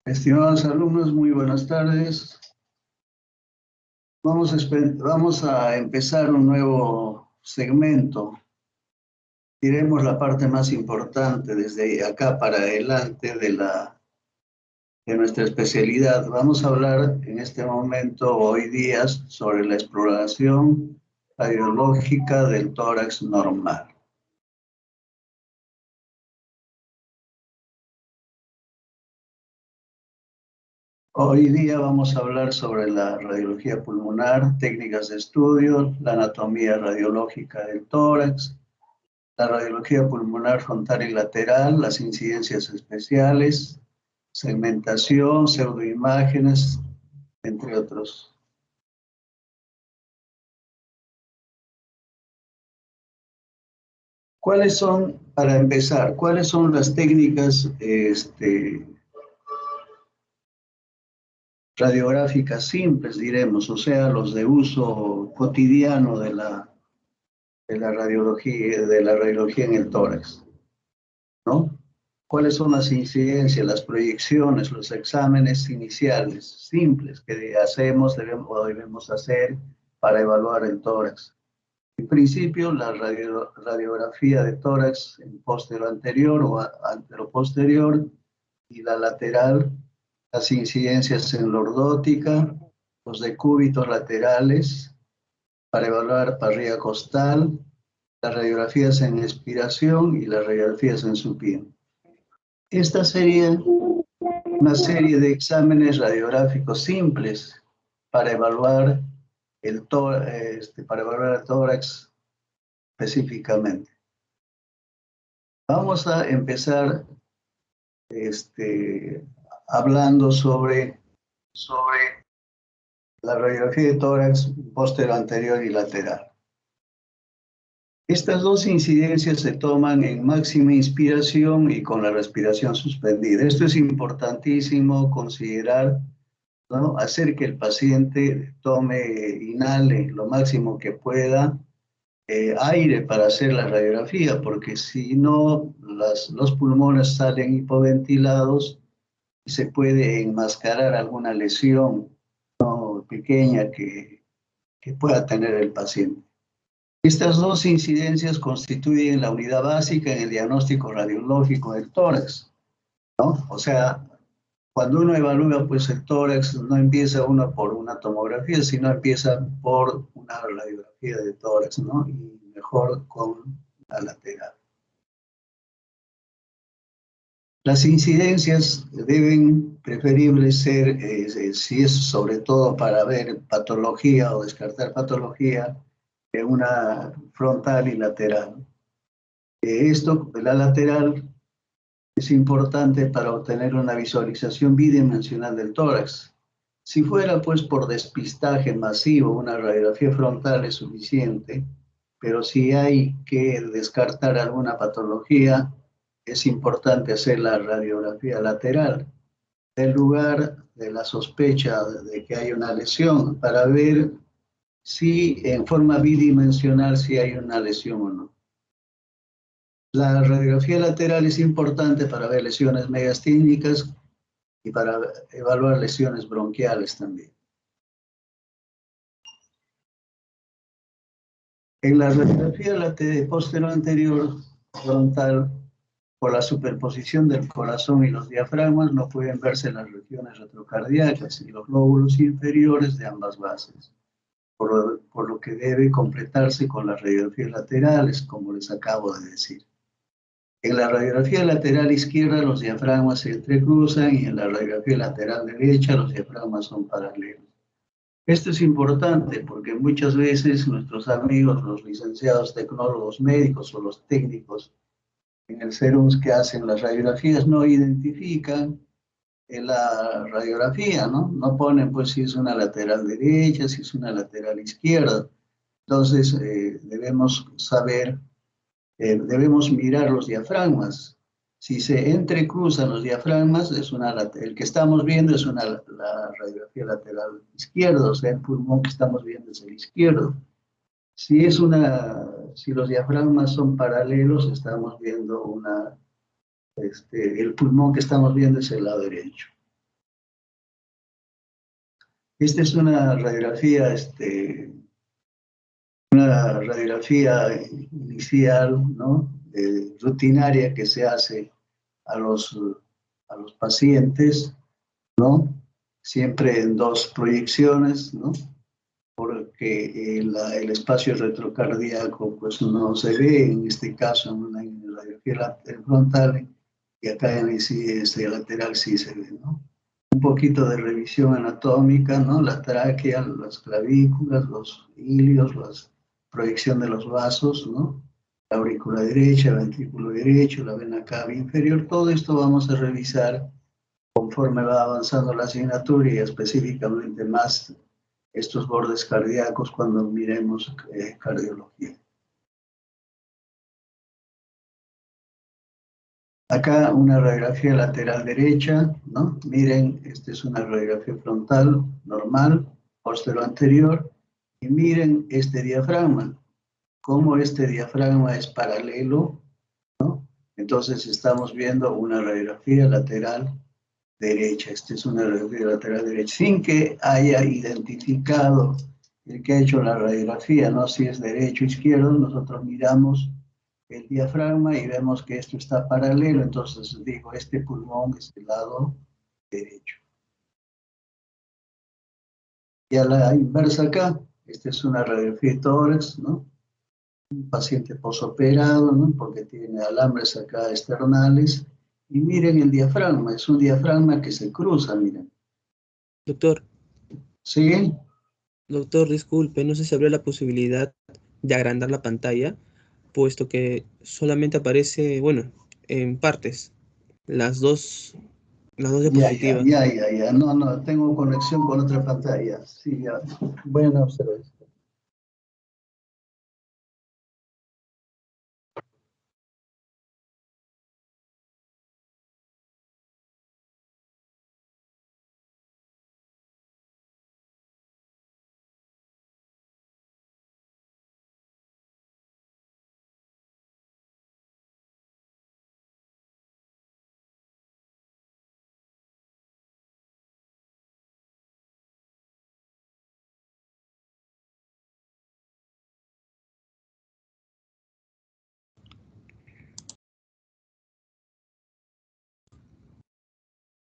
Estimados alumnos, muy buenas tardes. Vamos a empezar un nuevo segmento. Diremos la parte más importante desde acá para adelante de nuestra especialidad. Vamos a hablar en este momento, hoy día, sobre la exploración radiológica del tórax normal. Hoy día vamos a hablar sobre la radiología pulmonar, técnicas de estudio, la anatomía radiológica del tórax, la radiología pulmonar frontal y lateral, las incidencias especiales, segmentación, pseudoimágenes, entre otros. Para empezar, cuáles son las técnicas radiográficas simples, diremos, o sea, los de uso cotidiano de la radiología en el tórax, ¿no? ¿Cuáles son las incidencias, las proyecciones, los exámenes iniciales simples que debemos hacer para evaluar el tórax? En principio, la radiografía de tórax en póstero anterior o antero-posterior y la lateral, las incidencias en lordótica, los decúbitos laterales para evaluar parrilla costal, las radiografías en expiración y las radiografías en supino. Esta sería una serie de exámenes radiográficos simples para evaluar el tórax específicamente. Vamos a empezar hablando sobre la radiografía de tórax póstero anterior y lateral. Estas dos incidencias se toman en máxima inspiración y con la respiración suspendida. Esto es importantísimo considerar, ¿no? Hacer que el paciente inhale lo máximo que pueda aire para hacer la radiografía, porque si no, los pulmones salen hipoventilados y se puede enmascarar alguna lesión, ¿no?, pequeña que pueda tener el paciente. Estas dos incidencias constituyen la unidad básica en el diagnóstico radiológico del tórax, ¿no? O sea, cuando uno evalúa pues el tórax, no empieza uno por una tomografía, sino empieza por una radiografía de tórax, ¿no? Y mejor con la lateral. Las incidencias deben preferibles ser, si es sobre todo para ver patología o descartar patología, una frontal y lateral. La lateral es importante para obtener una visualización bidimensional del tórax. Si fuera pues por despistaje masivo, una radiografía frontal es suficiente, pero si hay que descartar alguna patología, es importante hacer la radiografía lateral del lugar de la sospecha de que hay una lesión para ver si en forma bidimensional si hay una lesión o no. La radiografía lateral es importante para ver lesiones megastínicas y para evaluar lesiones bronquiales también. En la radiografía póstero anterior frontal, por la superposición del corazón y los diafragmas, no pueden verse las regiones retrocardíacas y los lóbulos inferiores de ambas bases, por lo que debe completarse con las radiografías laterales, como les acabo de decir. En la radiografía lateral izquierda los diafragmas se entrecruzan y en la radiografía lateral derecha los diafragmas son paralelos. Esto es importante porque muchas veces nuestros amigos, los licenciados tecnólogos médicos o los técnicos en el CERUMS que hacen las radiografías no identifican en la radiografía, ¿no? No ponen pues si es una lateral derecha, si es una lateral izquierda. Entonces debemos saber, debemos mirar los diafragmas. Si se entrecruzan los diafragmas, el que estamos viendo es la radiografía lateral izquierda, o sea, el pulmón que estamos viendo es el izquierdo. Si los diafragmas son paralelos, estamos viendo el pulmón que estamos viendo es el lado derecho. Esta es una radiografía, una radiografía inicial, ¿no? Rutinaria que se hace a los pacientes, ¿no? Siempre en dos proyecciones, ¿no? Porque el espacio retrocardíaco pues no se ve, en este caso en una radiografía frontal, y acá en el lateral sí se ve, ¿no? Un poquito de revisión anatómica, ¿no? La tráquea, las clavículas, los ilios, la proyección de los vasos, ¿no? La aurícula derecha, el ventrículo derecho, la vena cava inferior, todo esto vamos a revisar conforme va avanzando la asignatura y específicamente más estos bordes cardíacos cuando miremos cardiología. Acá una radiografía lateral derecha, ¿no? Miren, esta es una radiografía frontal normal, posterior anterior, y miren este diafragma, cómo este diafragma es paralelo, ¿no? Entonces estamos viendo una radiografía lateral derecha. Esta es una radiografía lateral derecha, sin que haya identificado el que ha hecho la radiografía, ¿no? Si es derecho o izquierdo, nosotros miramos el diafragma y vemos que esto está paralelo, entonces digo, este pulmón es el lado derecho. Y a la inversa acá, esta es una radiografía de tórax, ¿no? Un paciente posoperado, ¿no? Porque tiene alambres acá externales. Y miren el diafragma, es un diafragma que se cruza, miren. Doctor. ¿Sí? Doctor, disculpe, no sé si habría la posibilidad de agrandar la pantalla, puesto que solamente aparece, bueno, en partes, las dos diapositivas. Ya. No, tengo conexión con otra pantalla. Sí, ya. Bueno, observar.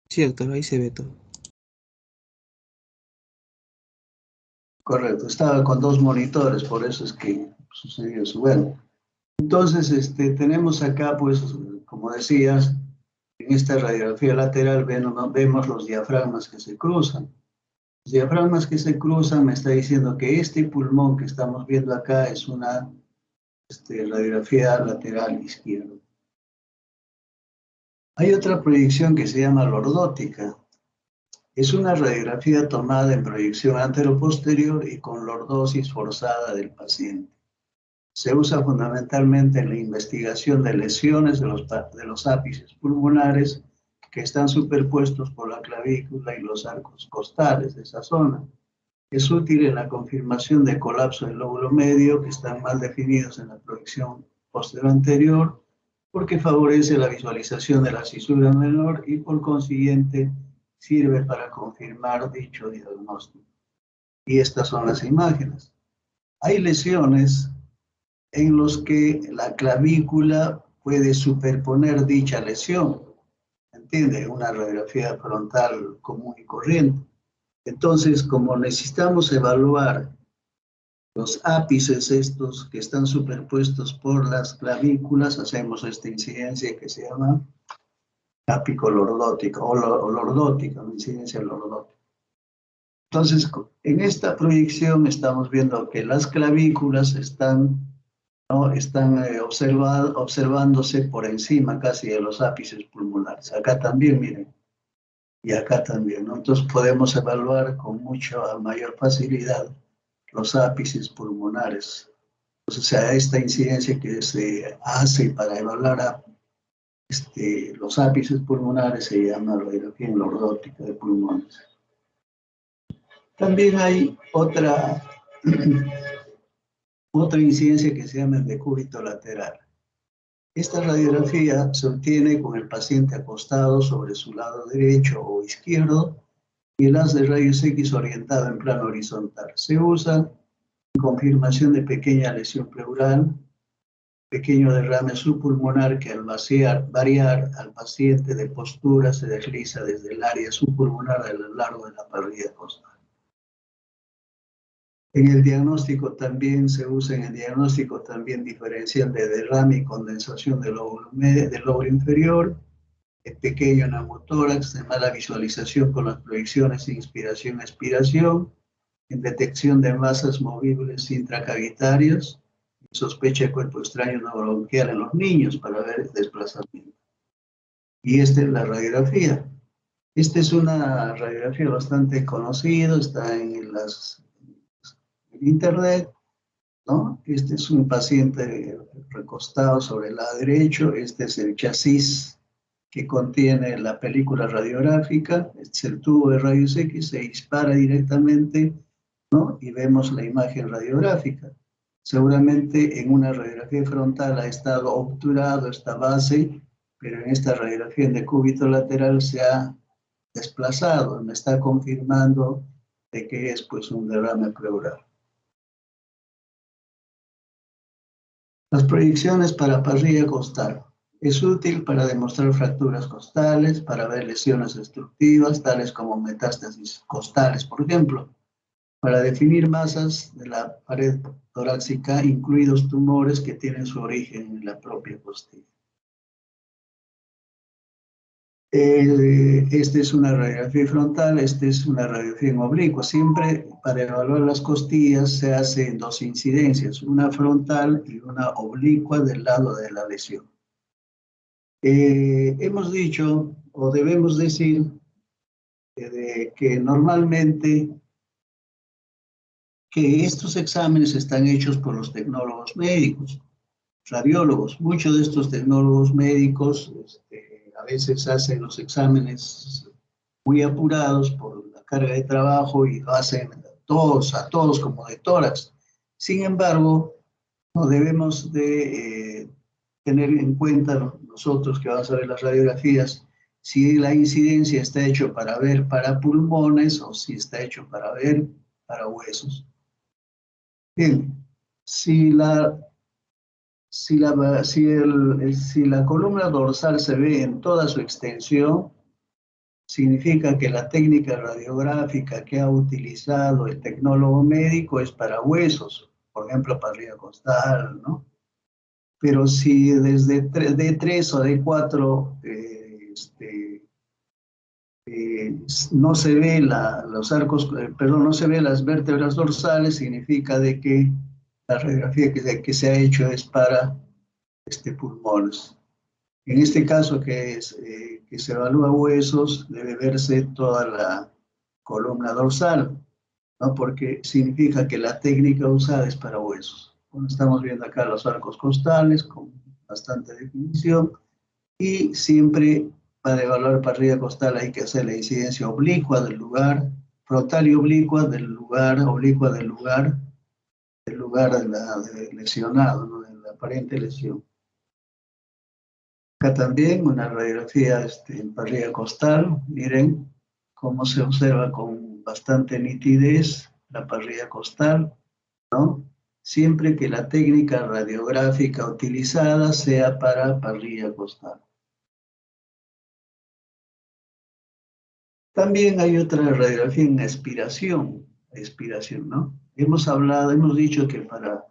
Sí, doctor, ahí se ve todo. Correcto, estaba con dos monitores, por eso es que sucedió eso. Bueno, entonces tenemos acá, pues, como decías, en esta radiografía lateral vemos los diafragmas que se cruzan. Los diafragmas que se cruzan me está diciendo que este pulmón que estamos viendo acá es una radiografía lateral izquierda. Hay otra proyección que se llama lordótica. Es una radiografía tomada en proyección anteroposterior y con lordosis forzada del paciente. Se usa fundamentalmente en la investigación de lesiones de los ápices pulmonares que están superpuestos por la clavícula y los arcos costales de esa zona. Es útil en la confirmación de colapso del lóbulo medio que están mal definidos en la proyección posterior anterior, porque favorece la visualización de la cisura menor y por consiguiente sirve para confirmar dicho diagnóstico. Y estas son las imágenes. Hay lesiones en los que la clavícula puede superponer dicha lesión, ¿entiende? Una radiografía frontal común y corriente. Entonces, como necesitamos evaluar los ápices estos que están superpuestos por las clavículas, hacemos esta incidencia que se llama ápico-lordótica o lordótica, una incidencia lordótica. Entonces, en esta proyección estamos viendo que las clavículas están observándose por encima casi de los ápices pulmonares. Acá también, miren, y acá también, ¿no? Entonces podemos evaluar con mucha mayor facilidad los ápices pulmonares. Entonces, o sea, esta incidencia que se hace para evaluar los ápices pulmonares se llama radiografía lordótica de pulmones. También hay otra incidencia que se llama el decúbito lateral. Esta radiografía se obtiene con el paciente acostado sobre su lado derecho o izquierdo y el haz de rayos X orientado en plano horizontal. Se usa en confirmación de pequeña lesión pleural, pequeño derrame subpulmonar que al variar al paciente de postura se desliza desde el área subpulmonar a lo largo de la parrilla costal. En el diagnóstico también se usa, diferencial de derrame y condensación del lóbulo inferior, el pequeño neumotórax de mala visualización con las proyecciones de inspiración-expiración, en detección de masas movibles intracavitarias, sospecha de cuerpo extraño no bronquial en los niños para ver el desplazamiento. Y esta es la radiografía. Esta es una radiografía bastante conocida, está en internet, ¿no? Este es un paciente recostado sobre el lado derecho, este es el chasis que contiene la película radiográfica, este es el tubo de rayos X, se dispara directamente, ¿no? Y vemos la imagen radiográfica. Seguramente en una radiografía frontal ha estado obturado esta base, pero en esta radiografía en decúbito lateral se ha desplazado, me está confirmando de que es pues un derrame pleural. Las proyecciones para parrilla costal. Es útil para demostrar fracturas costales, para ver lesiones destructivas, tales como metástasis costales, por ejemplo, para definir masas de la pared torácica, incluidos tumores que tienen su origen en la propia costilla. Esta es una radiografía frontal, esta es una radiografía en oblicuo. Siempre para evaluar las costillas se hacen dos incidencias, una frontal y una oblicua del lado de la lesión. Hemos dicho, o debemos decir, que normalmente que estos exámenes están hechos por los tecnólogos médicos, radiólogos. Muchos de estos tecnólogos médicos a veces hacen los exámenes muy apurados por la carga de trabajo y lo hacen a todos como de tórax. Sin embargo, no debemos de tener en cuenta nosotros que vamos a ver las radiografías, si la incidencia está hecho para ver para pulmones o si está hecho para ver para huesos. Bien, si la columna dorsal se ve en toda su extensión, significa que la técnica radiográfica que ha utilizado el tecnólogo médico es para huesos, por ejemplo, parrilla costal, ¿no? Pero si desde D3 o D4 no se ve no se ve las vértebras dorsales, significa de que la radiografía que se ha hecho es para pulmones. En este caso que se evalúa huesos, debe verse toda la columna dorsal, ¿no? Porque significa que la técnica usada es para huesos. Bueno, estamos viendo acá los arcos costales con bastante definición y siempre para evaluar parrilla costal hay que hacer la incidencia oblicua del lugar, frontal y oblicua del lugar de lesionado, ¿no? De la aparente lesión. Acá también una radiografía en parrilla costal, miren cómo se observa con bastante nitidez la parrilla costal, ¿no? Siempre que la técnica radiográfica utilizada sea para parrilla costal. También hay otra radiografía en expiración, ¿no? Hemos dicho que para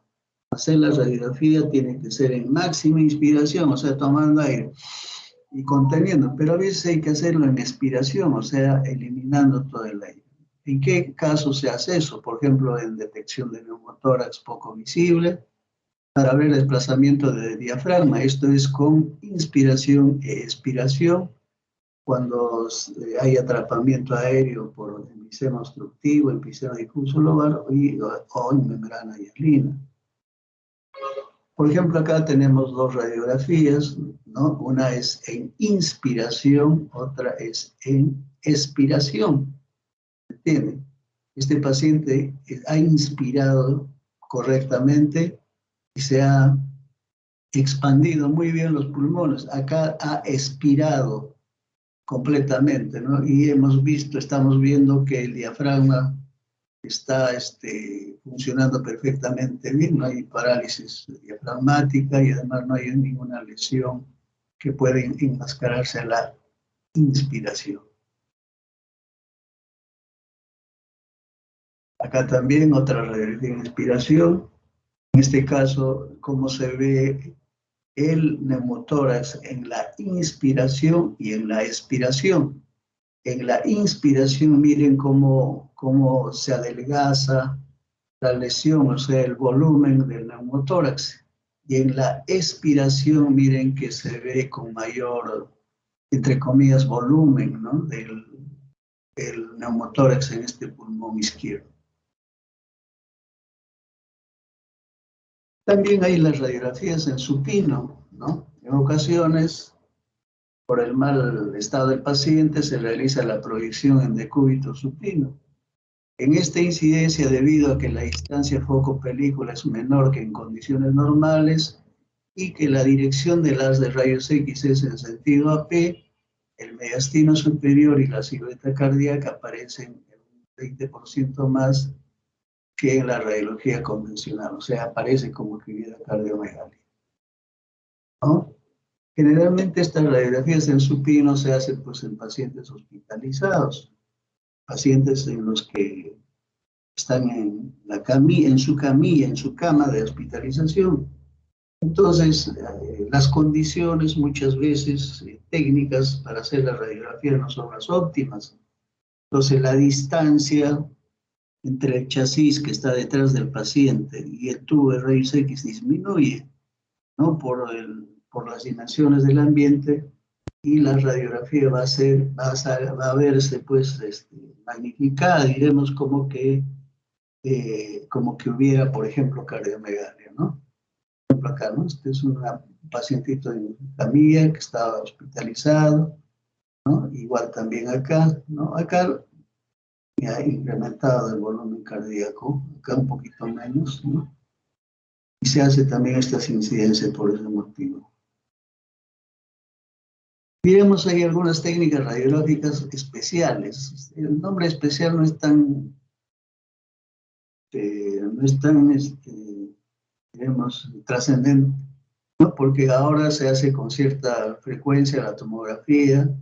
hacer la radiografía tiene que ser en máxima inspiración, o sea, tomando aire y conteniendo, pero a veces hay que hacerlo en expiración, o sea, eliminando todo el aire. ¿En qué caso se hace eso? Por ejemplo, en detección de neumotórax poco visible, para ver desplazamiento de diafragma. Esto es con inspiración e expiración, cuando hay atrapamiento aéreo por enfisema obstructivo, enfisema difuso lobar o en membrana hialina. Por ejemplo, acá tenemos dos radiografías, ¿no? Una es en inspiración, otra es en expiración. ¿Entienden? Este paciente ha inspirado correctamente y se ha expandido muy bien los pulmones. Acá ha expirado completamente, ¿no? Y estamos viendo que el diafragma está funcionando perfectamente bien, no hay parálisis diafragmática y además no hay ninguna lesión que pueda enmascararse a la inspiración. Acá también otra radiografía de inspiración, en este caso, cómo se ve el neumotórax en la inspiración y en la expiración. En la inspiración, miren cómo se adelgaza la lesión, o sea, el volumen del neumotórax. Y en la expiración, miren que se ve con mayor, entre comillas, volumen, ¿no? del neumotórax en este pulmón izquierdo. También hay las radiografías en supino, ¿no? En ocasiones, por el mal estado del paciente, se realiza la proyección en decúbito supino. En esta incidencia, debido a que la distancia foco-película es menor que en condiciones normales y que la dirección del haz de rayos X es en sentido AP, el mediastino superior y la silueta cardíaca aparecen en un 20% más que en la radiología convencional, o sea, aparece como que hubiera cardiomegalia, ¿no? Generalmente estas radiografías en supino se hacen pues, en pacientes hospitalizados, pacientes en los que están en su camilla, en su cama de hospitalización. Entonces, las condiciones muchas veces técnicas para hacer la radiografía no son las óptimas. Entonces, la distancia entre el chasis que está detrás del paciente y el tubo de rayos X disminuye, ¿no? Por las dimensiones del ambiente, y la radiografía va a verse pues magnificada, diremos como que hubiera, por ejemplo, cardiomegalia, ¿no? Por ejemplo, acá, ¿no? Este es un pacientito en camilla que estaba hospitalizado, ¿no? Igual también acá, ¿no? Acá ya ha incrementado el volumen cardíaco, acá un poquito menos, ¿no? Y se hace también estas incidencias por ese motivo. Miremos ahí algunas técnicas radiológicas especiales. El nombre especial no es tan digamos, trascendente, ¿no? Porque ahora se hace con cierta frecuencia la tomografía,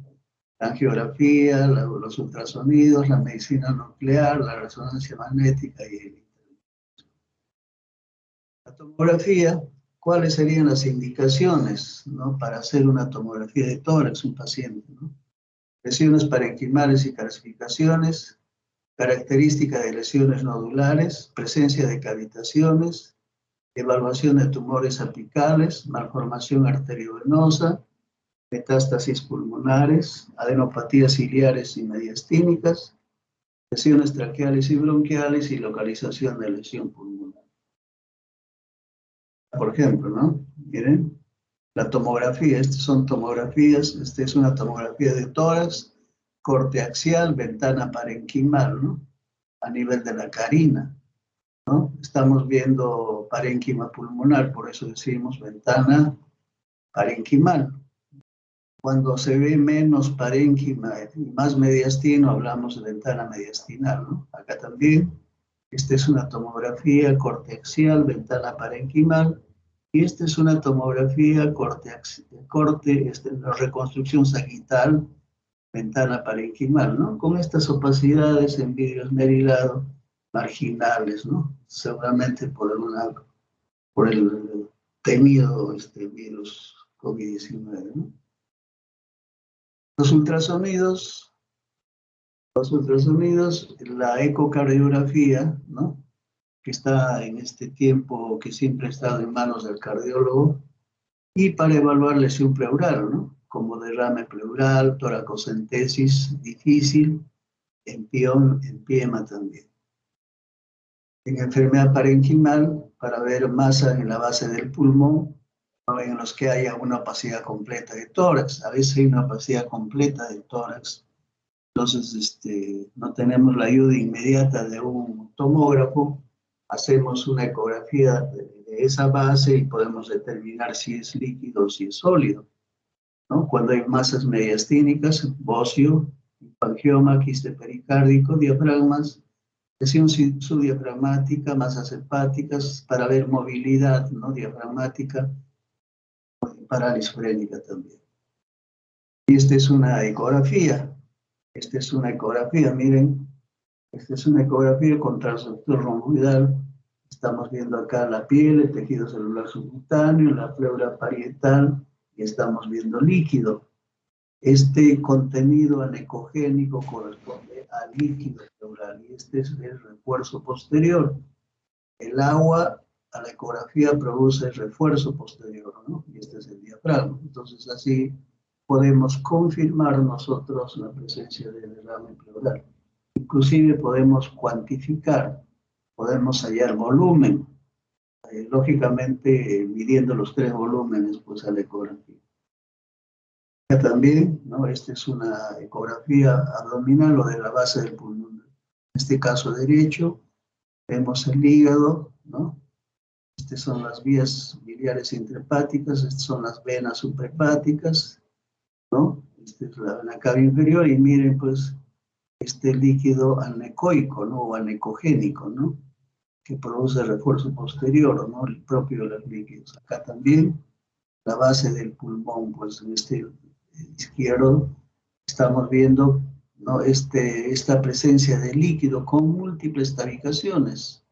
la angiografía, los ultrasonidos, la medicina nuclear, la resonancia magnética y la tomografía. ¿Cuáles serían las indicaciones, ¿no? Para hacer una tomografía de tórax un paciente, ¿no? Lesiones parenquimales y calcificaciones, característica de lesiones nodulares, presencia de cavitaciones, evaluación de tumores apicales, malformación arteriovenosa, metástasis pulmonares, adenopatías ciliares y mediastínicas, lesiones traqueales y bronquiales y localización de lesión pulmonar. Por ejemplo, ¿no? Miren, la tomografía, estas son tomografías, esta es una tomografía de tórax, corte axial, ventana parenquimal, ¿no? A nivel de la carina, ¿no? Estamos viendo parénquima pulmonar, por eso decimos ventana parenquimal. Cuando se ve menos parénquima y más mediastino, hablamos de ventana mediastinal, ¿no? Acá también, esta es una tomografía corte axial, ventana parenquimal, y esta es una tomografía reconstrucción sagital, ventana parenquimal, ¿no? Con estas opacidades en vidrio esmerilado marginales, ¿no? Seguramente por el temido virus COVID-19, ¿no? Los ultrasonidos, la ecocardiografía, ¿no? Que está en este tiempo, que siempre ha estado en manos del cardiólogo, y para evaluar lesión pleural, ¿no? Como derrame pleural, toracocentesis difícil, empiema también. En enfermedad parenquimal, para ver masa en la base del pulmón, ¿no? En los que haya una opacidad completa de tórax. A veces hay una opacidad completa de tórax. Entonces, no tenemos la ayuda inmediata de un tomógrafo, hacemos una ecografía de esa base y podemos determinar si es líquido o si es sólido. ¿no? Cuando hay masas mediastínicas, bocio, angioma, quiste pericárdico, diafragmas, lesión subdiafragmática, masas hepáticas, para ver movilidad, ¿no? Diafragmática, parálisis frénica también. Y esta es una ecografía. Esta es una ecografía, miren. Esta es una ecografía con transductor romboidal. Estamos viendo acá la piel, el tejido celular subcutáneo, la pleura parietal, y estamos viendo líquido. Este contenido anecogénico corresponde al líquido pleural, y este es el refuerzo posterior. El agua a la ecografía produce refuerzo posterior, ¿no? Y este es el diafragma. Entonces así podemos confirmar nosotros la presencia de derrame pleural. Inclusive podemos cuantificar, podemos hallar volumen, lógicamente midiendo los 3 volúmenes pues a la ecografía. También, ¿no? Esta es una ecografía abdominal o de la base del pulmón. En este caso derecho, vemos el hígado, ¿no? Estas son las vías biliares intrahepáticas, estas son las venas suprahepáticas, ¿no? Esta es la vena cava inferior y miren pues este líquido anecoico, ¿no? O anecogénico, ¿no? Que produce refuerzo posterior, ¿no? El propio de los líquidos. Acá también la base del pulmón, pues en este izquierdo estamos viendo, ¿no? Esta presencia de líquido con múltiples tabicaciones.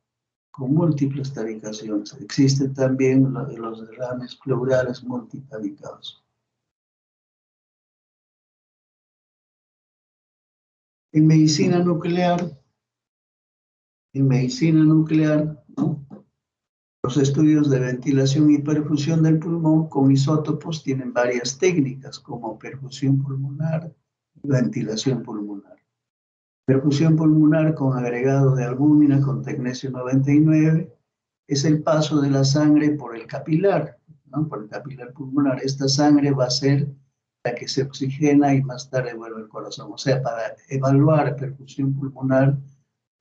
Existen también los derrames pleurales multitabicados. En medicina nuclear, ¿no? Los estudios de ventilación y perfusión del pulmón con isótopos tienen varias técnicas, como perfusión pulmonar y ventilación pulmonar. Perfusión pulmonar con agregado de albúmina con tecnesio 99 es el paso de la sangre por el capilar, ¿no? Por el capilar pulmonar. Esta sangre va a ser la que se oxigena y más tarde vuelve al corazón. O sea, para evaluar perfusión pulmonar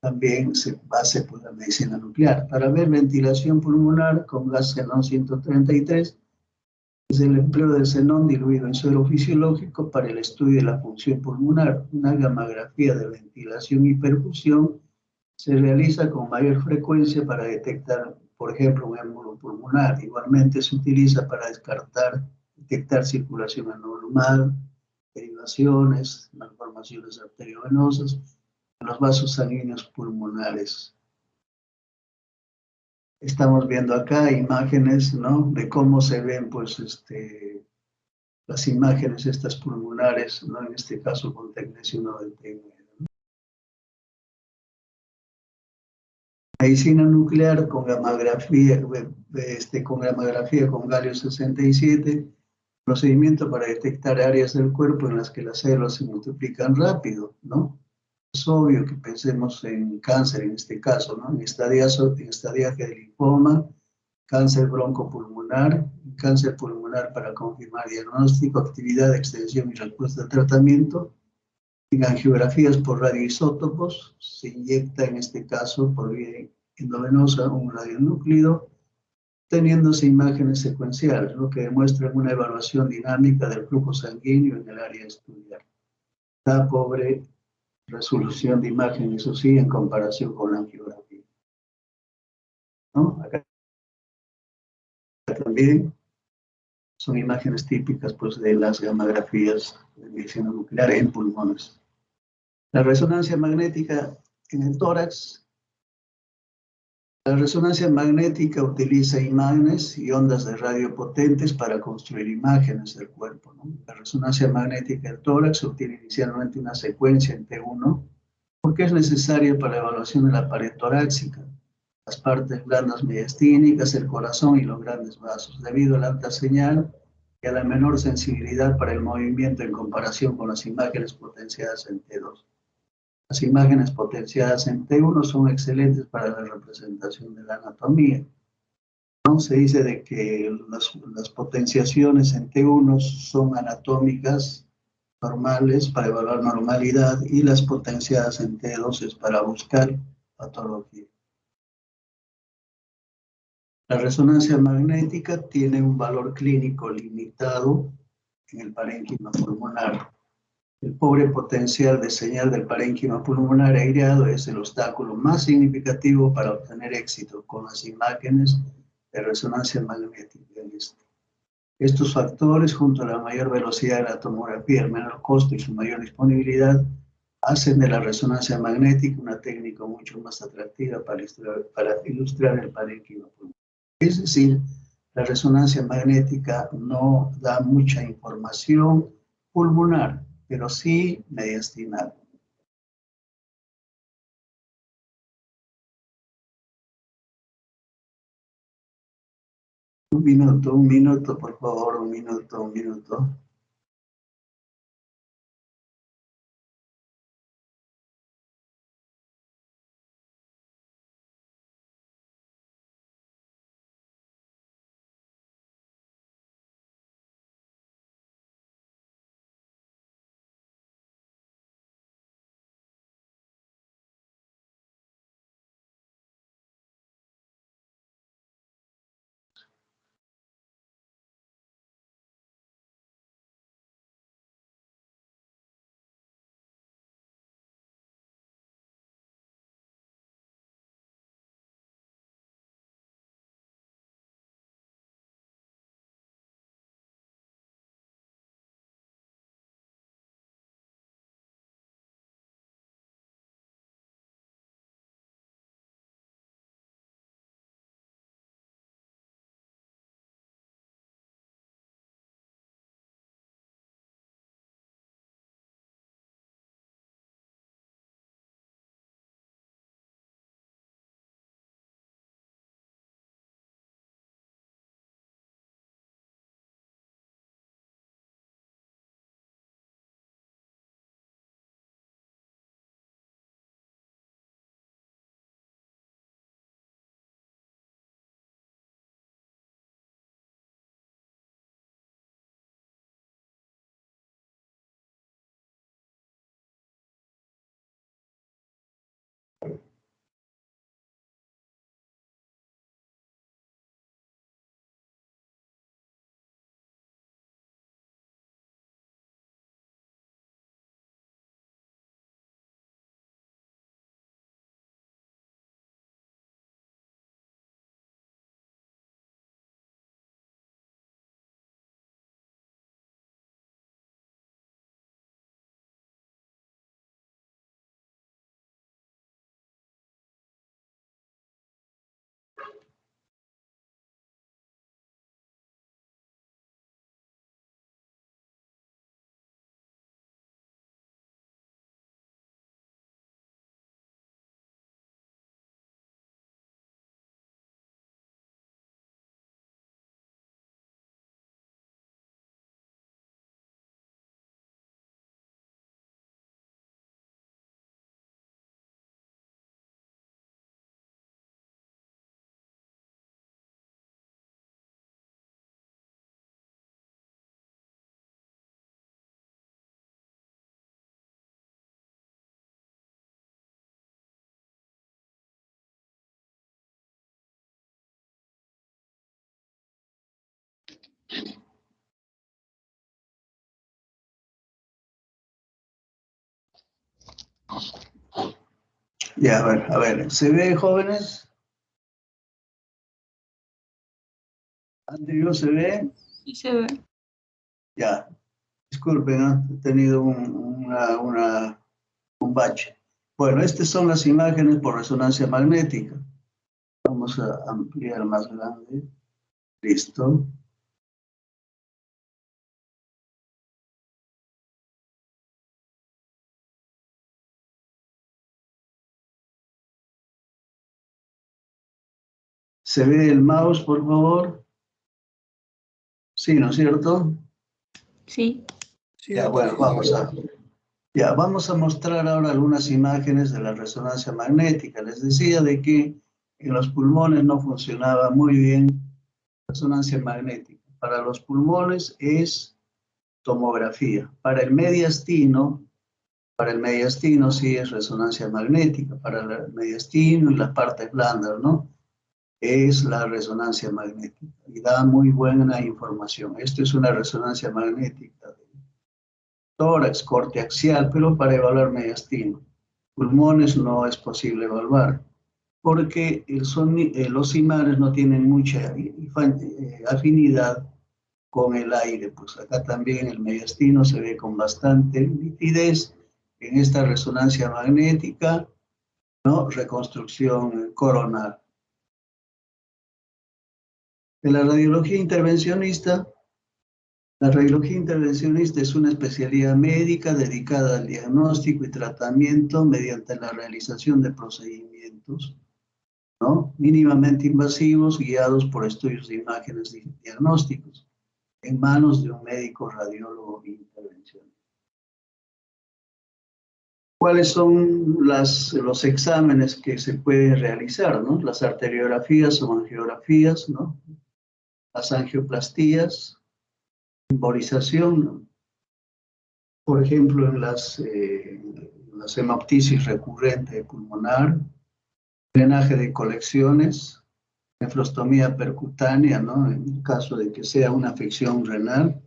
también se basa por la medicina nuclear. Para ver ventilación pulmonar con gas xenón 133, es el empleo del xenón diluido en suero fisiológico para el estudio de la función pulmonar. Una gamografía de ventilación y perfusión se realiza con mayor frecuencia para detectar, por ejemplo, un émbolo pulmonar. Igualmente se utiliza para detectar circulación anormal, derivaciones, malformaciones arteriovenosas, los vasos sanguíneos pulmonares. Estamos viendo acá imágenes, ¿no? De cómo se ven, pues, las imágenes estas pulmonares, ¿no? En este caso con tecnesio 99. Medicina nuclear con gamografía, con galio 67, procedimiento para detectar áreas del cuerpo en las que las células se multiplican rápido, ¿no? Es obvio que pensemos en cáncer en este caso, ¿no? En estadiaje de linfoma, cáncer broncopulmonar, cáncer pulmonar para confirmar diagnóstico, actividad, extensión y respuesta al tratamiento. En angiografías por radioisótopos, se inyecta en este caso por vía endovenosa un radionúclido, teniéndose imágenes secuenciales, lo que demuestran una evaluación dinámica del flujo sanguíneo en el área a estudiar. Da pobre resolución de imagen, eso sí, en comparación con la angiografía, ¿no? Acá también son imágenes típicas pues, de las gamografías de medicina nuclear en pulmones. La resonancia magnética en el tórax. La resonancia magnética utiliza imanes y ondas de radio potentes para construir imágenes del cuerpo, ¿no? La resonancia magnética del tórax se obtiene inicialmente una secuencia en T1 porque es necesaria para la evaluación de la pared torácica, las partes blandas mediastínicas, el corazón y los grandes vasos, debido a la alta señal y a la menor sensibilidad para el movimiento en comparación con las imágenes potenciadas en T2. Las imágenes potenciadas en T1 son excelentes para la representación de la anatomía. ¿No? Se dice de que las potenciaciones en T1 son anatómicas normales para evaluar normalidad y las potenciadas en T2 es para buscar patología. La resonancia magnética tiene un valor clínico limitado en el parénquima pulmonar. El pobre potencial de señal del parénquima pulmonar aireado es el obstáculo más significativo para obtener éxito con las imágenes de resonancia magnética. Estos factores, junto a la mayor velocidad de la tomografía, el menor costo y su mayor disponibilidad, hacen de la resonancia magnética una técnica mucho más atractiva para ilustrar el parénquima pulmonar. Es decir, la resonancia magnética no da mucha información pulmonar, pero sí mediastinal. Un minuto, por favor, un minuto. Ya, a ver, ¿se ve, jóvenes? ¿Anterior se ve? Sí se ve. Ya, disculpen, ¿no? He tenido un bache. Bueno, estas son las imágenes por resonancia magnética. Vamos a ampliar más grande. Listo. ¿Se ve el mouse, por favor? Sí, ¿no es cierto? Sí. Ya, bueno, vamos a mostrar ahora algunas imágenes de la resonancia magnética. Les decía de que en los pulmones no funcionaba muy bien la resonancia magnética. Para los pulmones es tomografía. Para el mediastino sí es resonancia magnética, para el mediastino y las partes blandas, ¿no? es la resonancia magnética y da muy buena información. Esto es una resonancia magnética de tórax, corte axial, pero para evaluar mediastino. Pulmones no es posible evaluar, porque los imanes no tienen mucha afinidad con el aire. Pues acá también el mediastino se ve con bastante nitidez en esta resonancia magnética, ¿no? Reconstrucción coronal. En la radiología intervencionista es una especialidad médica dedicada al diagnóstico y tratamiento mediante la realización de procedimientos, ¿no? Mínimamente invasivos guiados por estudios de imágenes diagnósticos en manos de un médico radiólogo intervencionista. ¿Cuáles son los exámenes que se pueden realizar, ¿no? Las arteriografías o angiografías, ¿no? Las angioplastías, embolización, ¿no? Por ejemplo, en la hemoptisis recurrente pulmonar, drenaje de colecciones, nefrostomía percutánea, ¿no? En el caso de que sea una afección renal,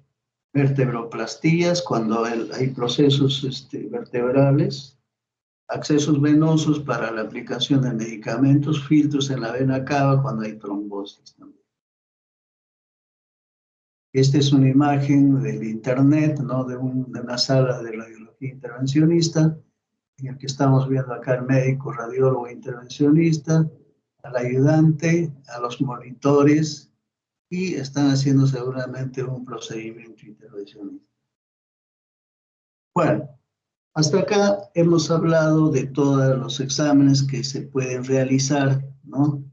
vertebroplastías, cuando hay procesos vertebrales, accesos venosos para la aplicación de medicamentos, filtros en la vena cava cuando hay trombosis también. Esta es una imagen del internet, ¿no? de una sala de radiología intervencionista, en el que estamos viendo acá al médico radiólogo intervencionista, al ayudante, a los monitores, y están haciendo seguramente un procedimiento intervencionista. Bueno, hasta acá hemos hablado de todos los exámenes que se pueden realizar, ¿no?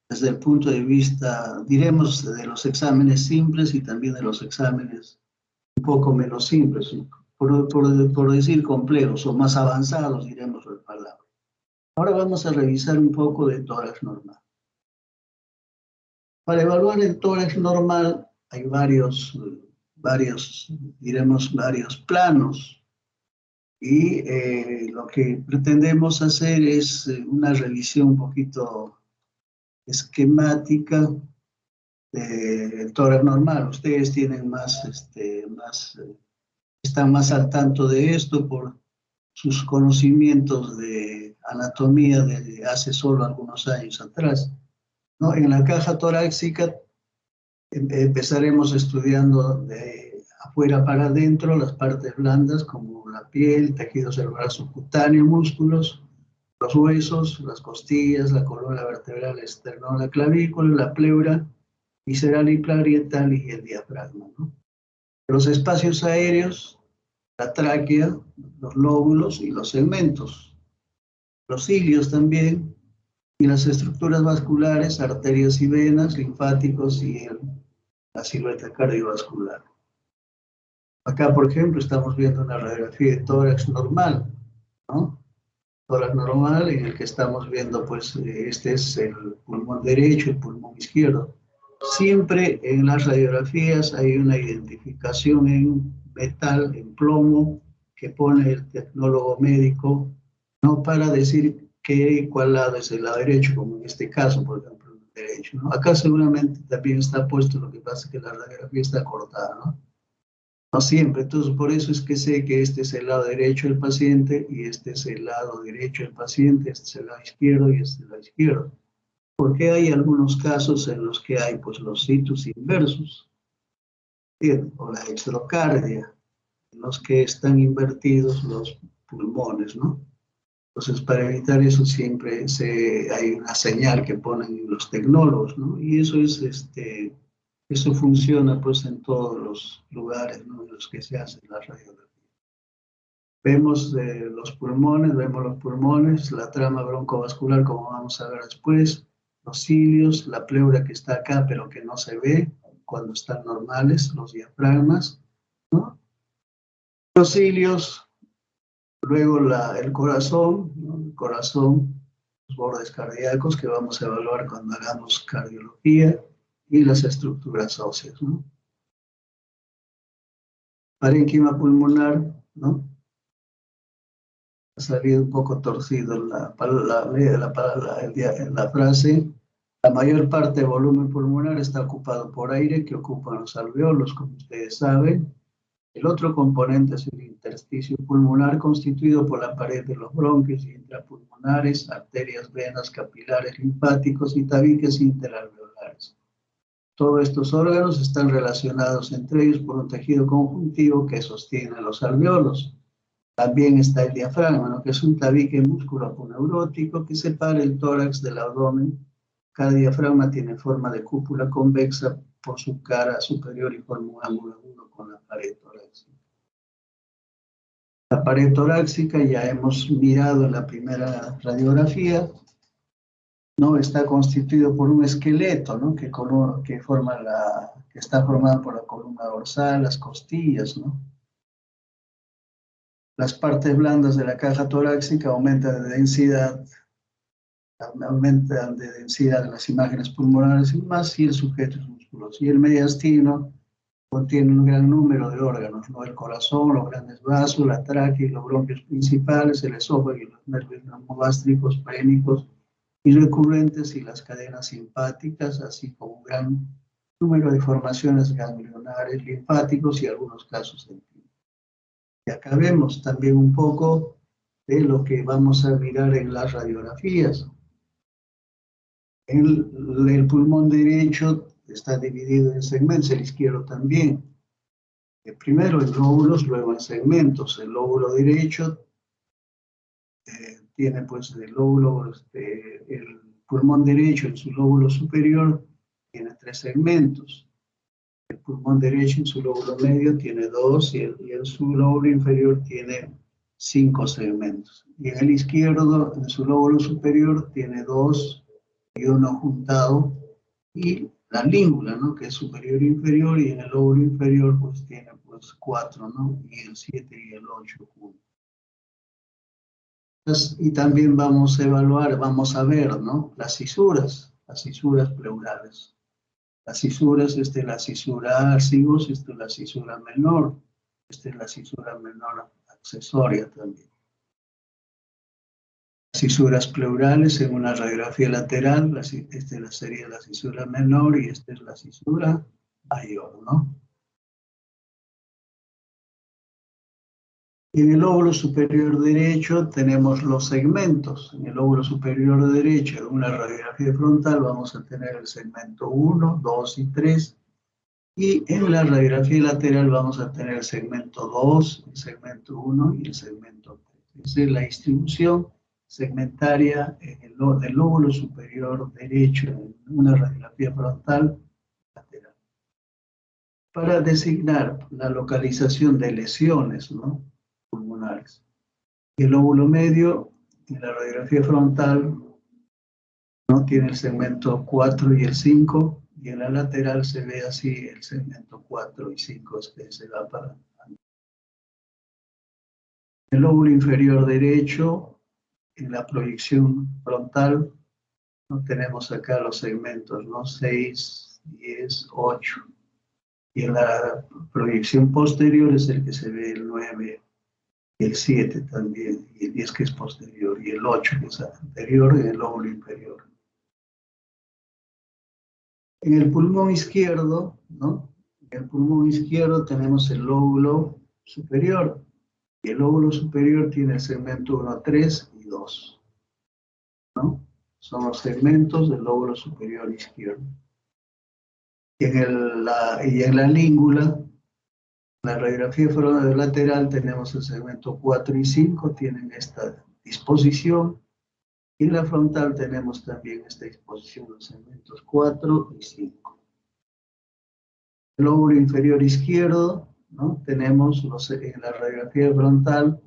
Desde el punto de vista, diremos, de los exámenes simples y también de los exámenes un poco menos simples, por decir complejos o más avanzados, diremos la palabra. Ahora vamos a revisar un poco de tórax normal. Para evaluar el tórax normal hay varios planos. Y lo que pretendemos hacer es una revisión un poquito esquemática del tórax normal. Ustedes tienen están más al tanto de esto por sus conocimientos de anatomía de hace solo algunos años atrás, ¿no? En la caja torácica empezaremos estudiando de afuera para adentro las partes blandas como la piel, tejido cerebral subcutáneo, músculos, los huesos, las costillas, la columna vertebral externa, la clavícula, la pleura visceral y parietal y el diafragma, ¿no? Los espacios aéreos, la tráquea, los lóbulos y los segmentos, los cilios también, y las estructuras vasculares, arterias y venas, linfáticos y la silueta cardiovascular. Acá, por ejemplo, estamos viendo una radiografía de tórax normal, ¿no? Tórax normal en el que estamos viendo, pues, este es el pulmón derecho, el pulmón izquierdo. Siempre en las radiografías hay una identificación en metal, en plomo, que pone el tecnólogo médico, ¿no? Para decir cuál lado es el lado derecho, como en este caso, por ejemplo, el derecho, ¿no? Acá seguramente también está puesto, lo que pasa es que la radiografía está cortada, ¿no? No siempre, entonces por eso es que sé que este es el lado derecho del paciente y este es el lado derecho del paciente, este es el lado izquierdo y este es el lado izquierdo. Porque hay algunos casos en los que hay pues los situs inversos, ¿sí? O la extrocardia, en los que están invertidos los pulmones, ¿no? Entonces, para evitar eso siempre hay una señal que ponen los tecnólogos, ¿no? Y eso eso funciona pues en todos los lugares, ¿no? En los que se hace la radiografía. Vemos los pulmones, la trama broncovascular, como vamos a ver después, los cilios, la pleura que está acá, pero que no se ve cuando están normales, los diafragmas, ¿no? Los cilios. Luego el corazón, ¿no? El corazón, los bordes cardíacos que vamos a evaluar cuando hagamos cardiología y las estructuras óseas, ¿no? Parénquima pulmonar, ¿no? Ha salido un poco torcido la frase. La mayor parte del volumen pulmonar está ocupado por aire que ocupan los alveolos, como ustedes saben. El otro componente es el intersticio pulmonar, constituido por la pared de los bronquios intrapulmonares, arterias, venas, capilares, linfáticos y tabiques interalveolares. Todos estos órganos están relacionados entre ellos por un tejido conjuntivo que sostiene los alveolos. También está el diafragma, ¿no?, que es un tabique músculo-aponeurótico que separa el tórax del abdomen. Cada diafragma tiene forma de cúpula convexa por su cara superior y forma un ángulo agudo con la pared torácica. La pared torácica, ya hemos mirado en la primera radiografía, ¿no?, está constituido por un esqueleto, ¿no?, que está formado por la columna dorsal, las costillas, ¿no? Las partes blandas de la caja torácica aumentan de densidad en las imágenes pulmonares y más, y el sujeto es musculoso. Y el mediastino contiene un gran número de órganos, ¿no?, el corazón, los grandes vasos, la tráquea y los bronquios principales, el esófago y los nervios neumogástricos, plénicos y recurrentes, y las cadenas simpáticas, así como un gran número de formaciones ganglionares, linfáticos y algunos casos sensibles. Y acá vemos también un poco de lo que vamos a mirar en las radiografías. El pulmón derecho está dividido en segmentos, el izquierdo también. Primero en lóbulos, luego en segmentos. El lóbulo derecho tiene pues el pulmón derecho en su lóbulo superior tiene 3 segmentos. El pulmón derecho en su lóbulo medio tiene 2 y en su lóbulo inferior tiene 5 segmentos. Y en el izquierdo, en su lóbulo superior, tiene 2 y 1 juntado, y la língula, ¿no?, que es superior e inferior, y en el lóbulo inferior pues tiene pues 4, ¿no?, y el 7 y el 8 juntos. Y también vamos a evaluar, vamos a ver, ¿no?, las cisuras pleurales. Las cisuras, esta es la cisura arcigos, esta es la cisura menor, esta es la cisura menor accesoria también. Cisuras pleurales en una radiografía lateral, esta sería la cisura menor y esta es la cisura mayor, ¿no? En el lóbulo superior derecho tenemos los segmentos. En el lóbulo superior derecho, en una radiografía frontal, vamos a tener el segmento 1, 2 y 3. Y en la radiografía lateral vamos a tener el segmento 2, el segmento 1 y el segmento 3. Esa es la distribución segmentaria del lóbulo superior derecho en una radiografía frontal lateral. Para designar la localización de lesiones, ¿no?, pulmonares. El lóbulo medio, en la radiografía frontal, ¿no?, tiene el segmento 4 y el 5, y en la lateral se ve así el segmento 4 y 5, se va para el lóbulo inferior derecho. En la proyección frontal, ¿no?, tenemos acá los segmentos, ¿no?, 6, 10, 8. Y en la proyección posterior es el que se ve el 9, y el 7 también, y el 10 que es posterior, y el 8 que es anterior en el lóbulo inferior. En el pulmón izquierdo, ¿no?, en el pulmón izquierdo tenemos el lóbulo superior. Y el lóbulo superior tiene el segmento 1, 3 y 2, ¿no? Son los segmentos del lóbulo superior izquierdo. Y en la língula, en la radiografía lateral, tenemos el segmento 4 y 5, tienen esta disposición. Y en la frontal tenemos también esta disposición, los segmentos 4 y 5. El lóbulo inferior izquierdo, ¿no?, tenemos en la radiografía frontal,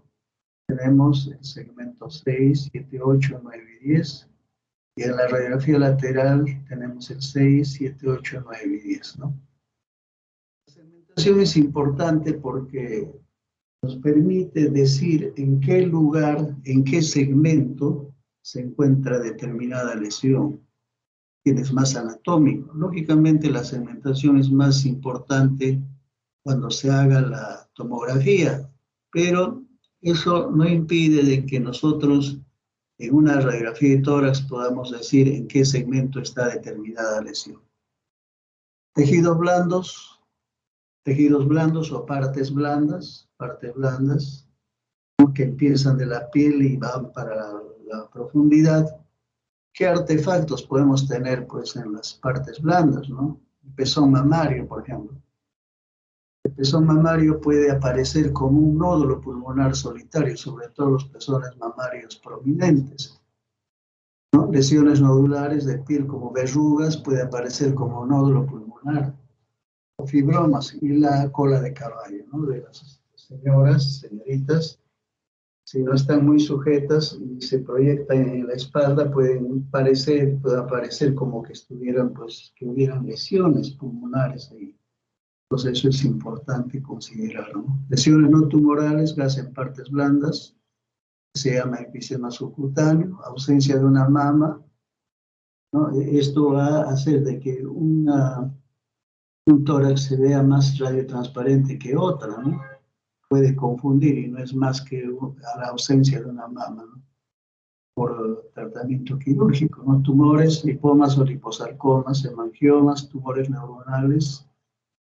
tenemos el segmento 6, 7, 8, 9 y 10. Y en la radiografía lateral tenemos el 6, 7, 8, 9 y 10, ¿no? La segmentación es importante porque nos permite decir en qué lugar, en qué segmento se encuentra determinada lesión, que es más anatómico. Lógicamente la segmentación es más importante cuando se haga la tomografía, pero eso no impide de que nosotros en una radiografía de tórax podamos decir en qué segmento está determinada lesión. Tejidos blandos o partes blandas, que empiezan de la piel y van para la profundidad. ¿Qué artefactos podemos tener pues en las partes blandas, ¿no? El pezón mamario, por ejemplo. El pezón mamario puede aparecer como un nódulo pulmonar solitario, sobre todo los pezones mamarios prominentes, ¿no? Lesiones nodulares de piel como verrugas puede aparecer como nódulo pulmonar, o fibromas y la cola de caballo, ¿no? De las señoritas, si no están muy sujetas y se proyectan en la espalda, puede aparecer como que estuvieran, pues, que hubieran lesiones pulmonares ahí. Entonces eso es importante considerar, ¿no? Lesiones no tumorales, gas en partes blandas, se llama enfisema subcutáneo, ausencia de una mama, ¿no? Esto va a hacer de que un tórax se vea más radiotransparente que otra, ¿no? Puede confundir y no es más que a la ausencia de una mama, ¿no? Por tratamiento quirúrgico, ¿no? Tumores, lipomas o liposarcomas, hemangiomas, tumores neuronales,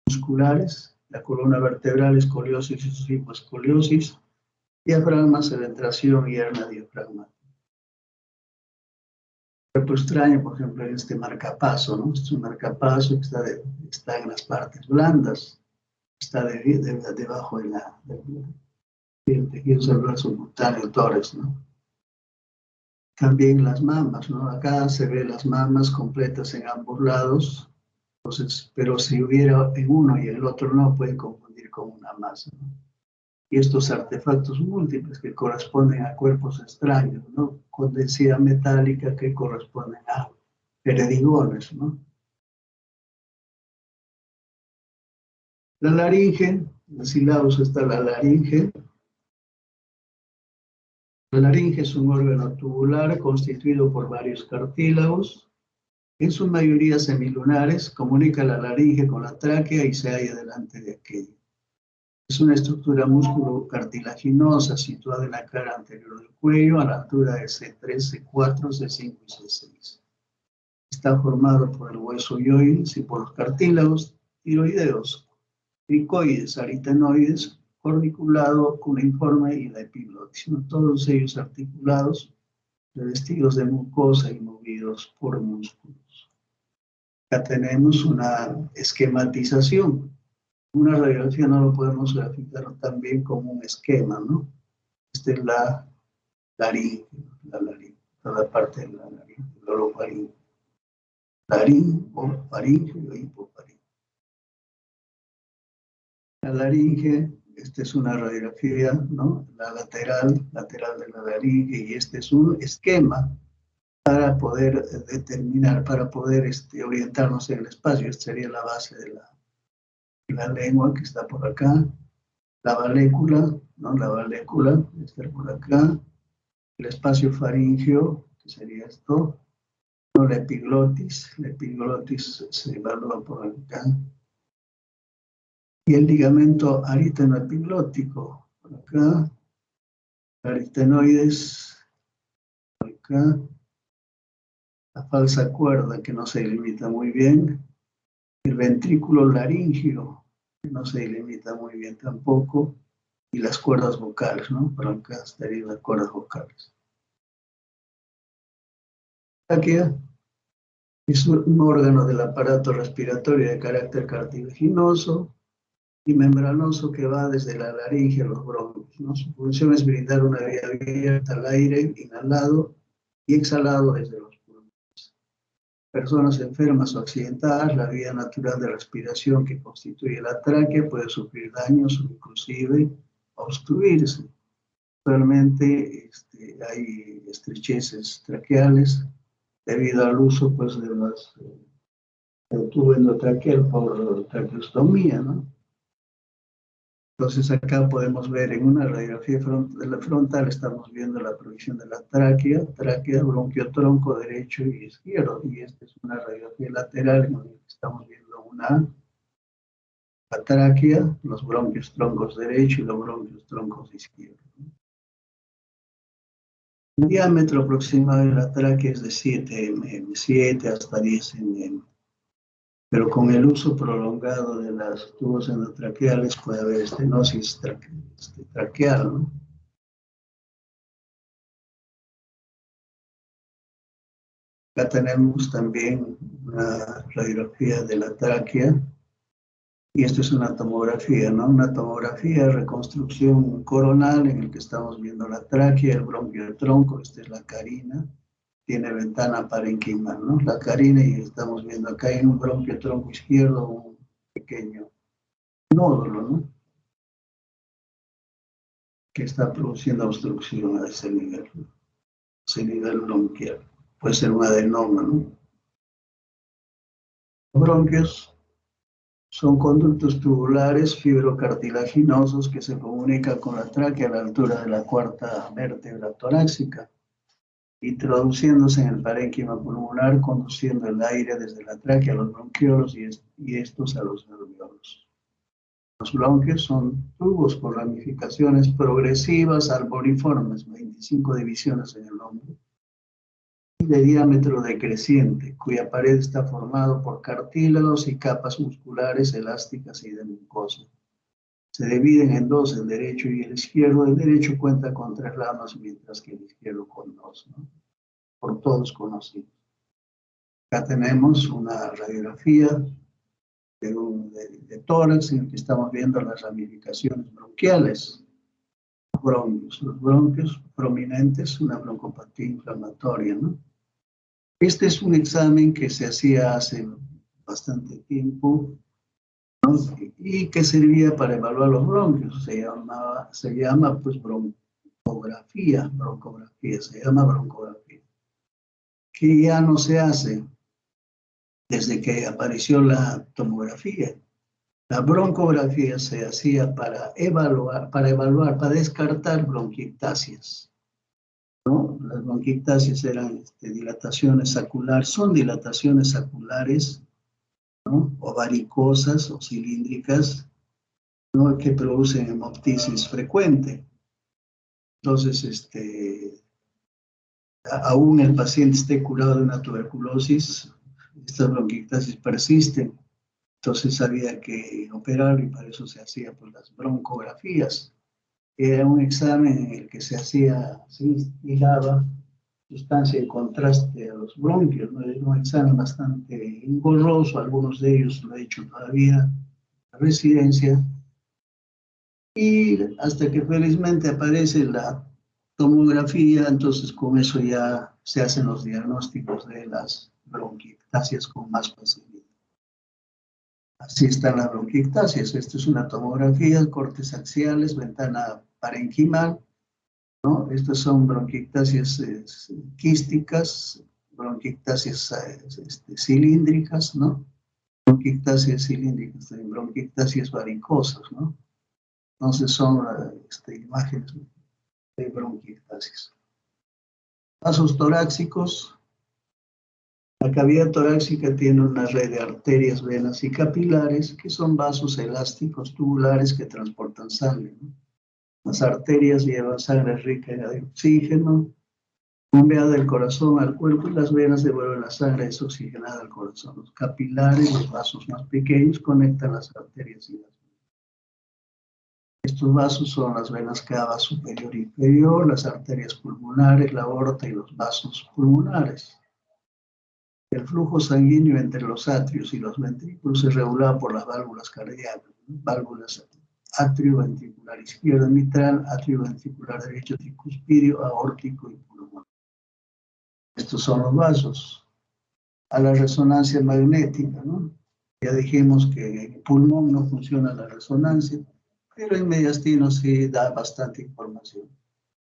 musculares, la columna vertebral, escoliosis y hipoescoliosis, diafragma, ceventración y hernia diafragmática. Cuerpo extraño, por ejemplo, en este marcapaso, ¿no? Este es un marcapaso que está en las partes blandas, está debajo del tejido celular subcutáneo, tórax, ¿no? También las mamas, ¿no? Acá se ve las mamas completas en ambos lados, entonces, pero si hubiera en uno y en el otro no, puede confundir con una masa, ¿no? Y estos artefactos múltiples que corresponden a cuerpos extraños, ¿no? Con densidad metálica que corresponden a perdigones, ¿no? La laringe, en el sílabus está la laringe. La laringe es un órgano tubular constituido por varios cartílagos, en su mayoría semilunares, comunica la laringe con la tráquea y se halla delante de aquella. Es una estructura músculo-cartilaginosa situada en la cara anterior del cuello a la altura de C3, C4, C5 y C6. Está formado por el hueso hyoides y por los cartílagos tiroideos, cricoides, aritenoides, corniculado, cuneiforme y la epiglotis, ¿no? Todos ellos articulados, revestidos de mucosa y movidos por músculos. Acá tenemos una esquematización. Una radiografía no lo podemos graficar también como un esquema, ¿no? Esta es la laringe, toda la parte de la laringe, el orofaringe. Laringe o faringe o hipofaringe. La laringe, esta es una radiografía, ¿no? La lateral de la laringe, y este es un esquema para poder determinar, para poder orientarnos en el espacio. Esta sería la base de la lengua que está por acá, la valécula, ¿no? La valécula está por acá, el espacio faríngeo, que sería esto, ¿no? La epiglotis se evalúa por acá, y el ligamento aritenoepiglótico, por acá, aritenoides, por acá, la falsa cuerda que no se delimita muy bien, el ventrículo laríngeo, que no se delimita muy bien tampoco, y las cuerdas vocales, ¿no? Por acá estarían las cuerdas vocales. Tráquea es un órgano del aparato respiratorio de carácter cartilaginoso y membranoso que va desde la laringe a los bronquios, ¿no? Su función es brindar una vía abierta al aire inhalado y exhalado desde los pulmones. Personas enfermas o accidentadas, la vía natural de respiración que constituye la tráquea puede sufrir daños o inclusive obstruirse. Actualmente hay estrecheces traqueales debido al uso, pues, del tubo endotraqueal por traqueostomía, ¿no? Entonces acá podemos ver en una radiografía frontal, estamos viendo la proyección de la tráquea, bronquiotronco derecho y izquierdo, y esta es una radiografía lateral en donde estamos viendo la tráquea, los bronquios troncos derecho y los bronquios troncos izquierdo, ¿no? El diámetro aproximado de la tráquea es de 7 mm, 7 hasta 10 mm. Pero con el uso prolongado de las tubos endotraqueales puede haber estenosis traqueal, ¿no? Acá tenemos también una radiografía de la tráquea, y esto es una tomografía, ¿no? Una tomografía de reconstrucción coronal en el que estamos viendo la tráquea, el bronquio del tronco, esta es la carina, tiene ventana parenquimal, ¿no? La carina, y estamos viendo acá en un bronquio tronco izquierdo un pequeño nódulo, ¿no? Que está produciendo obstrucción a ese nivel bronquial. Puede ser un adenoma, ¿no? Los bronquios son conductos tubulares fibrocartilaginosos que se comunican con la tráquea a la altura de la cuarta vértebra torácica, introduciéndose en el parénquima pulmonar, conduciendo el aire desde la tráquea a los bronquiolos y estos a los alveolos. Los bronquios son tubos con ramificaciones progresivas arboriformes, 25 divisiones en el hombro, y de diámetro decreciente, cuya pared está formada por cartílagos y capas musculares elásticas y de mucosa. Se dividen en dos, el derecho y el izquierdo. El derecho cuenta con 3 ramas, mientras que el izquierdo con 2, ¿no? Por todos conocidos. Acá tenemos una radiografía de tórax en el que estamos viendo las ramificaciones bronquiales. Los bronquios prominentes, una broncopatía inflamatoria, ¿no? Este es un examen que se hacía hace bastante tiempo, ¿no? Y que servía para evaluar los bronquios. Se llama pues broncografía, se llama broncografía, que ya no se hace desde que apareció la tomografía. La broncografía se hacía para descartar bronquiectasias, ¿no? Las bronquiectasias eran dilataciones saculares, son dilataciones saculares, ¿no? O varicosas o cilíndricas, ¿no? Que producen hemoptisis frecuente. Entonces, aún el paciente esté curado de una tuberculosis, estas bronquiectasis persisten. Entonces había que operarlo, y para eso se hacía pues, las broncografías. Era un examen en el que se instillaba sustancia en contraste a los bronquios, ¿no? Era un examen bastante engorroso, algunos de ellos lo he hecho todavía en la residencia, y hasta que felizmente aparece la tomografía, entonces con eso ya se hacen los diagnósticos de las bronquiectasias con más facilidad. Así están las bronquiectasias. Esto es una tomografía, cortes axiales, ventana parenquimal, ¿no? Estas son bronquiectasias quísticas, bronquiectasias cilíndricas, ¿no? Bronquiectasias cilíndricas, bronquiectasias varicosas, ¿no? Entonces son imágenes de bronquiectasias. Vasos torácicos. La cavidad torácica tiene una red de arterias, venas y capilares, que son vasos elásticos tubulares que transportan sangre, ¿no? Las arterias llevan sangre rica en oxígeno, enviada del corazón al cuerpo, y las venas devuelven la sangre desoxigenada al corazón. Los capilares, los vasos más pequeños, conectan las arterias y las venas. Estos vasos son las venas cava superior e inferior, las arterias pulmonares, la aorta y los vasos pulmonares. El flujo sanguíneo entre los atrios y los ventrículos es regulado por las válvulas cardíacas, ¿no? Válvulas atrioventricular izquierdo mitral, atrioventricular derecho tricuspidio, aórtico y pulmonar. Estos son los vasos. A la resonancia magnética, ¿no? Ya dijimos que en el pulmón no funciona la resonancia, pero en mediastino sí da bastante información.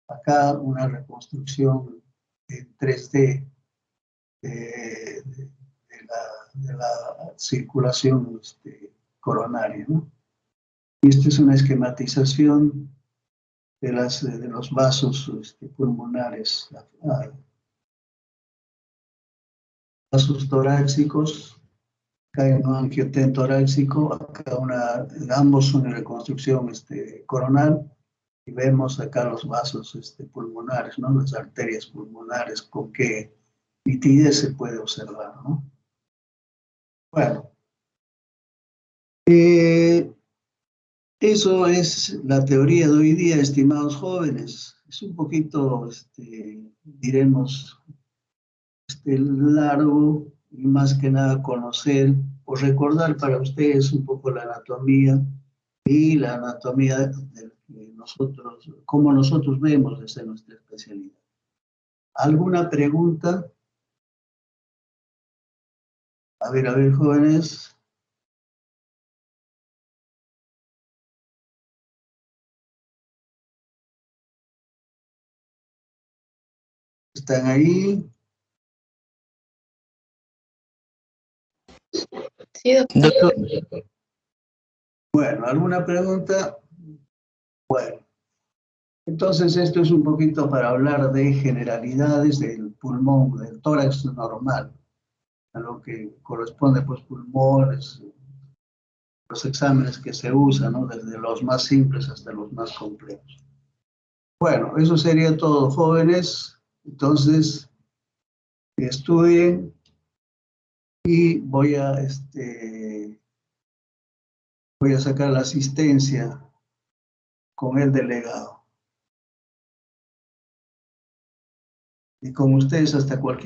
Acá una reconstrucción en 3D de la circulación coronaria, ¿no? Y esta es una esquematización de los vasos pulmonares, vasos torácicos. Acá hay un angiotén torácico, acá ambos son de reconstrucción coronal, Y vemos acá los vasos pulmonares, ¿no? Las arterias pulmonares, con qué nitidez se puede observar, ¿no? Bueno, eso es la teoría de hoy día, estimados jóvenes. Es un poquito, diremos, largo y más que nada conocer o recordar para ustedes un poco la anatomía y la anatomía de nosotros, como nosotros vemos desde nuestra especialidad. ¿Alguna pregunta? A ver, jóvenes. ¿Están ahí? Sí, doctor. Bueno, ¿alguna pregunta? Bueno, entonces esto es un poquito para hablar de generalidades del pulmón, del tórax normal, a lo que corresponde, pues, pulmones, los exámenes que se usan, ¿no? Desde los más simples hasta los más complejos. Bueno, eso sería todo, jóvenes. Entonces, estudien y voy a sacar la asistencia con el delegado. Y con ustedes hasta cualquier